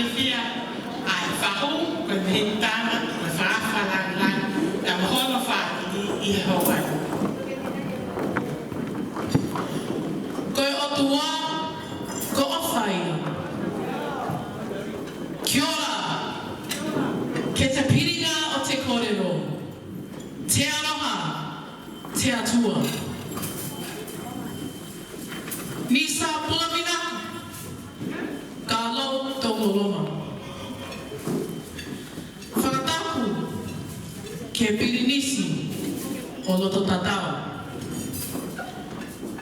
ke fia ai Fahu ko hintana ko fa lang ta Hono fa I Hoko ko o tua ko o fai kia ora ke te pirina o te kōrero te aroha te atua Nisa pulamina ka lau tōloloma. Whakatapu ke pirinisi o loto tatau.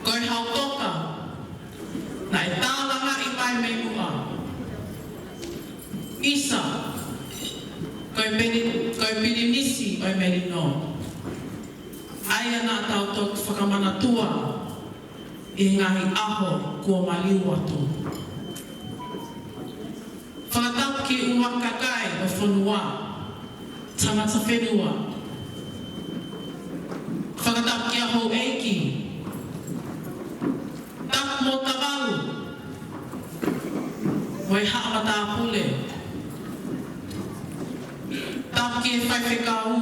Koe hautoka na e tālanga I mai me mua. Isa koe pirinisi o merino. Aia nā tautok whakamanatua I ngahi aho kua maliu atu. Whakatau ki uwakakai o whanua, tangata whenua. Whakatau ki aho eiki, tak mo tawalu, moi haamata pule. Tak ki e whaiwhekau,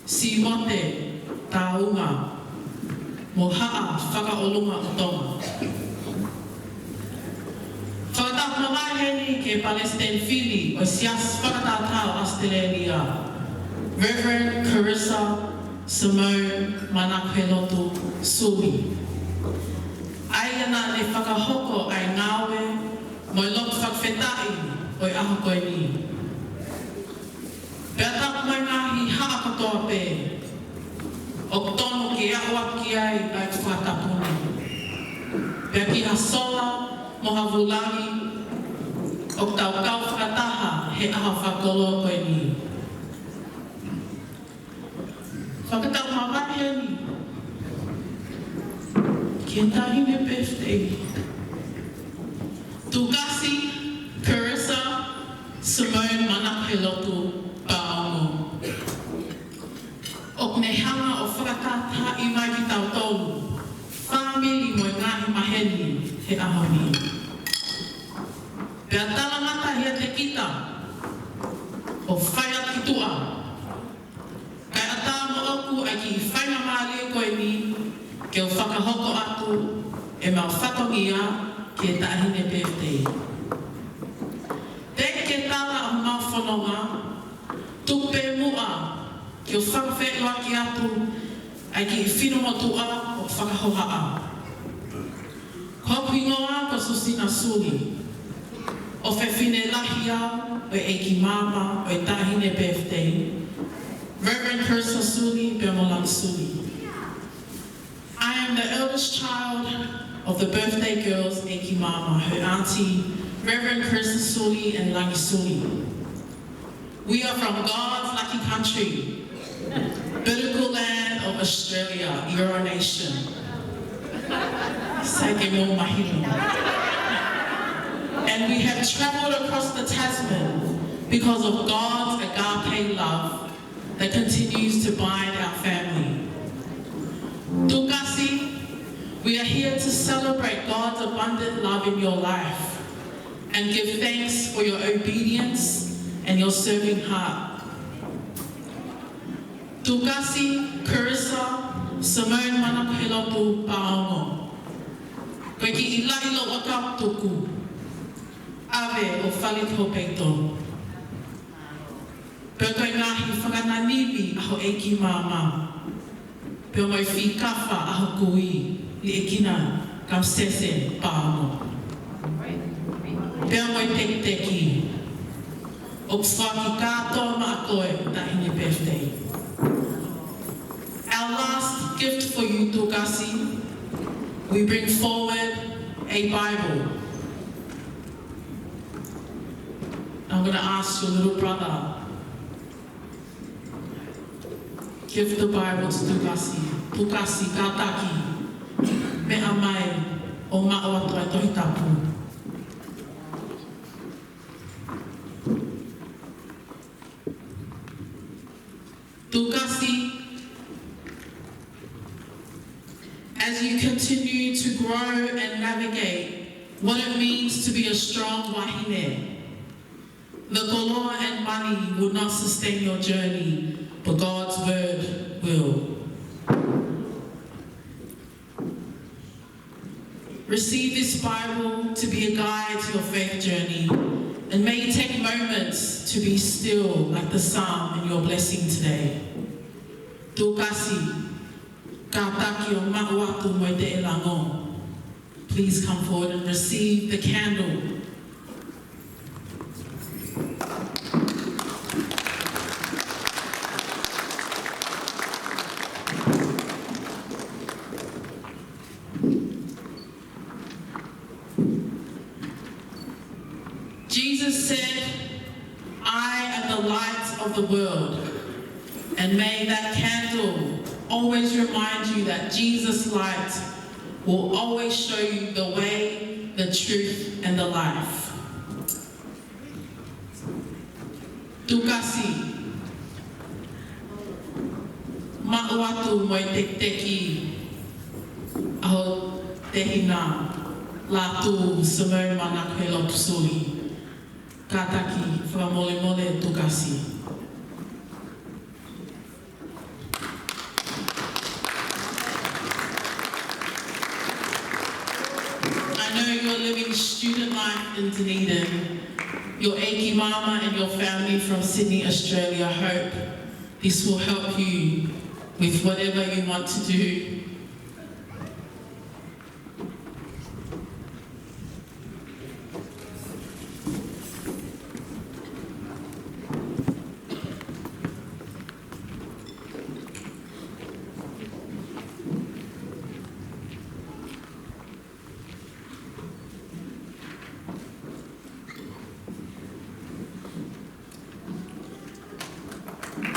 si mote Tauolunga. Mo haa whakaolunga o tonga. Whakatau mawaheni ke Palestine Fili o sias whakatatau Australia. Reverend Chariss Simone Manakhelotu Sui. Aiana ne whakahoko ai ngawe mo lok whakawhetai o aho koe ni. Pea tapu mai ngahi haa katoa pe. O tono ke awa ki ai whakatapuni. Pea ki hasola mo havulangi o tau kau whakataha he aha whakolo koe ni. Whakatau mawaheni. Ke tahine birthday. Tukasi, Chariss Simone Manakhelotu Paongo. O ne hanga o whakatata I mai ki tau tolu. Whamiri mo ngahi maheni he ahoni. Pea talamata hea te kita o whaia ki tua. Kai ata mo oku ai ki whainga maali koe ni ke o whakahoko atu e mau whatongia ki e tahine birthday. Te ke tala o mau whanonga, tupe mua ki o whakawhenua ki atu ai ki whinomotua o whakahohaa. Hoku ingoa ko susina suri. O whewhine lahi au o eiki mama o tahine birthday. Reverend Chariss Suri Bemolang Suri. I am the eldest child of the birthday girls eiki mama, her auntie, Reverend Chariss Suri and Langi Suri. We are from God's lucky country, biblical land of Australia, Eora Nation. And we have traveled across the Tasman because of God's agape love that continues to bind our family. Tukasi, we are here to celebrate God's abundant love in your life and give thanks for your obedience and your serving heart. Tukasi, Chariss Simone Manakhelotu Paongo. Koe ki ilailo o ka tuku. Ave o whali ko peito. Peo koe ngahi whakananiwi aho eiki mama. Peo mai whikawha aho kui li e kina kam sese Paongo. Peo mai teki. O whaki kato ma koe tahine birthday. Our last gift for you, Tukasi, we bring forward a Bible. I'm going to ask your little brother, give the Bible to Tukasi. Tukasi, kataki, me amai o ma'o atu ai tohi tapu. Tukasi, as you continue to grow and navigate what it means to be a strong wahine. The koloa and money will not sustain your journey, but God's word will. Receive this Bible to be a guide to your faith journey, and may you take moments to be still like the psalm in your blessing today. Tukasi, kataki o mahuatu mo te elango. Please come forward and receive the candle. Jesus said, I am the light of the world. And may that candle always remind you that Jesus' light will always show you the way, the truth, and the life. Tukasi. Ma'uatu mo te teki aho tehina latu semua mana kelo tusuli. Kataki whamole mole Tukasi. I know you're living student life in Dunedin. Your Eki Mama and your family from Sydney, Australia hope this will help you with whatever you want to do.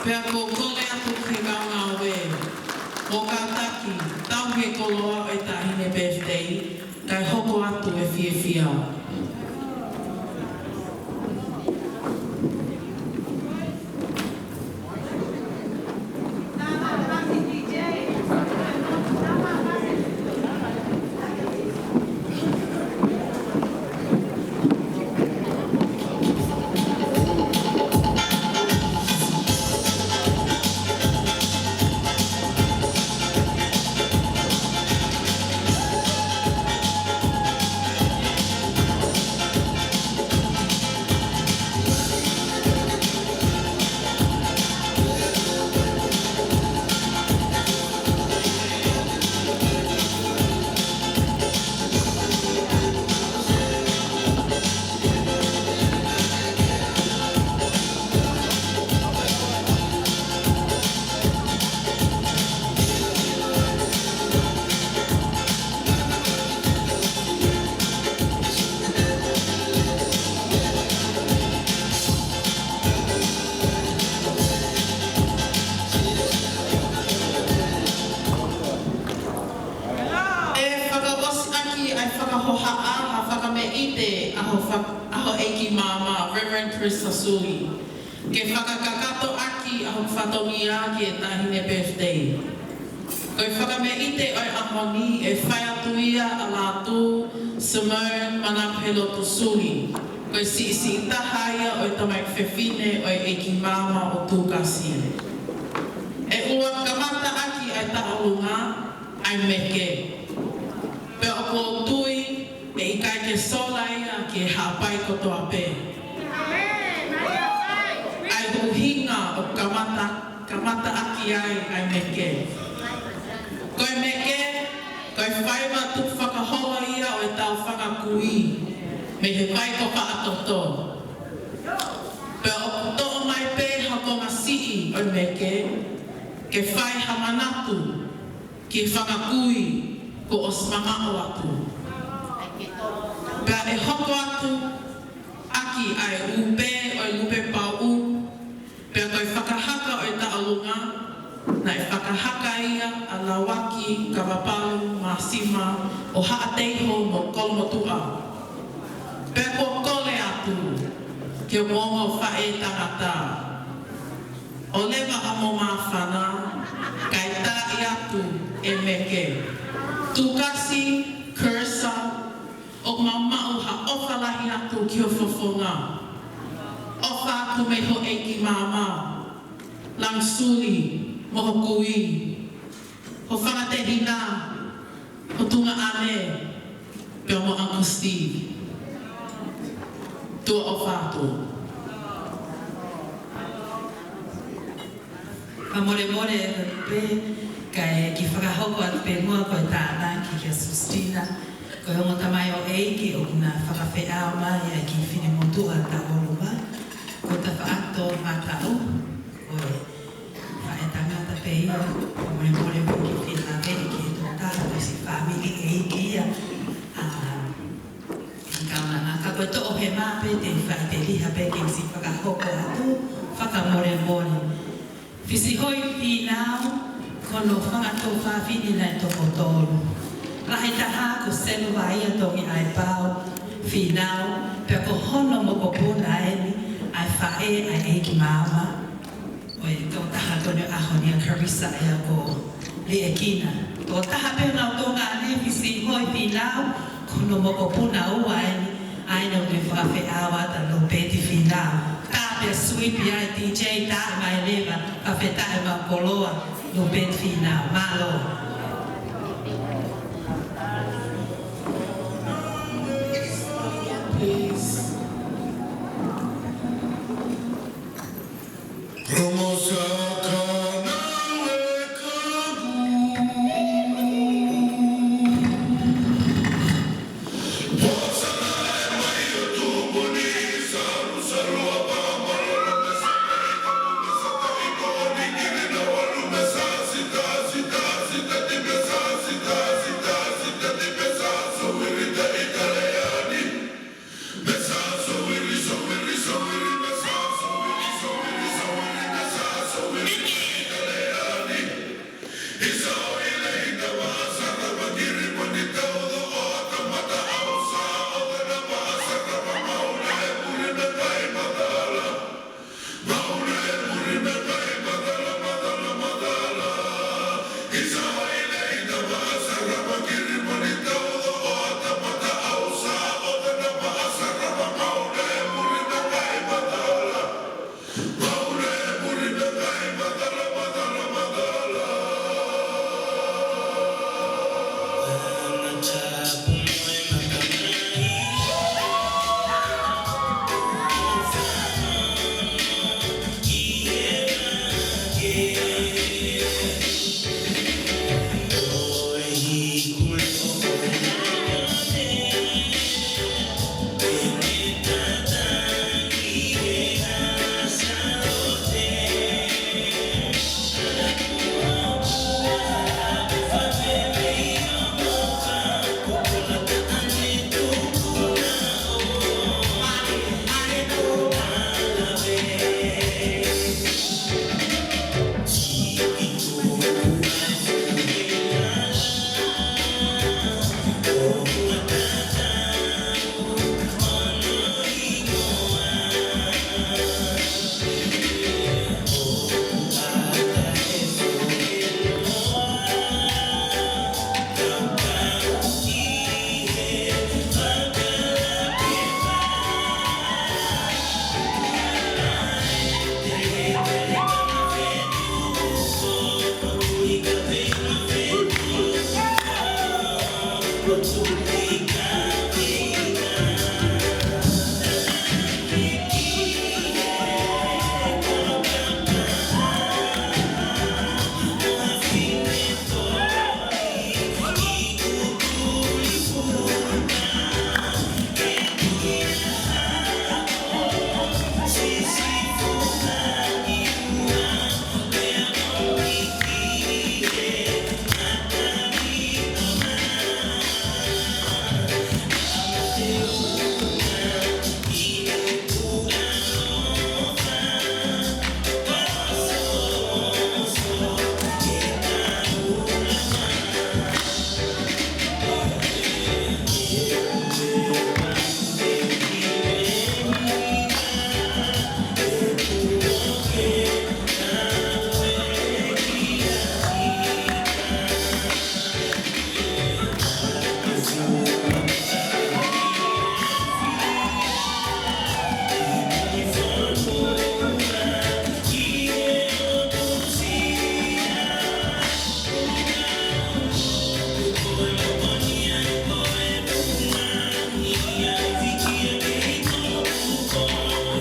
Pea ko kole atu ke ngā we, o ka taki, tau he koloa o i tahine birthday, kai hoko atu e whiawhia. Ke whakakakato aki aho whatongia ki e tahine birthday. Koe whakameite oi ahoni e whai atu ia a lātu Simone mana pelo tusuli. Koe si taha ia oi tamai whewhine oi Eki Mama o Tukasi. E ua kamata aki ai Tauolunga ai meke. Pe o ko tui e ikai ke sola ia ki e hapai kotoa pe. Hinga o kamata aki ai meke. Koe meke, koe whaiwa tuk whakahoa ia o e tau whakakui me he vai ko paatoto. Pe o to'o mai pe hako masii o meke, ke whai hamanatu ki whakakui ko osmanga o atu. Pe e hoko atu aki ai upe o upe pau. Pea koe whakahaka o i Tauolunga, na e whakahaka ia a lawaki, kawapalu, masima, o haateiho mo kolomotua. Pea ko kole atu, ke o mongo whae tangata. O lewa amo mawhana, kai tai atu e meke. Tukasi, Chariss, O mamau ha ofa lahi aku ki o fofonga. Ofa aku me ho eiki mama. Lang suli mo ho kui. Ho whangate hina. Ho tunga ane. Peo mo Uncle Steve. Tua o whātua. Ka more pe kai ki whakahoko atu pe mua koe tāna ki kia Sustina. Koe hongo tamai o eiki o kuna whakawhiao mai ai ki whine motua Tauolunga. Ko ta whaato mātau. Koe whae tangata pe ia. Ka more pe ki whina vei ki e tō tāna si whamili eiki ia. Ka koe to o he mā pe te whae te liha pe ki si whakahoko atu. Whakamore. Fisi hoi whinau, kono whangato whawhini nei toko tōru. Rahe taha ko senu waia tongi ai pau, whinau, pia ko hono mo ko puna eni, ai whae ai eiki mama. Oi, tō taha tono ahoni a Chariss ia ko li e kina. Tō taha pia nau tonga ane fisi hoi whinau, kono mo ko puna ua eni, ai nau te whawhi awa ta no peti whinau. Tāpea sweepi ai DJ, tāe mai lewa, ka whetae ma koloa, no peti whinau, māloa.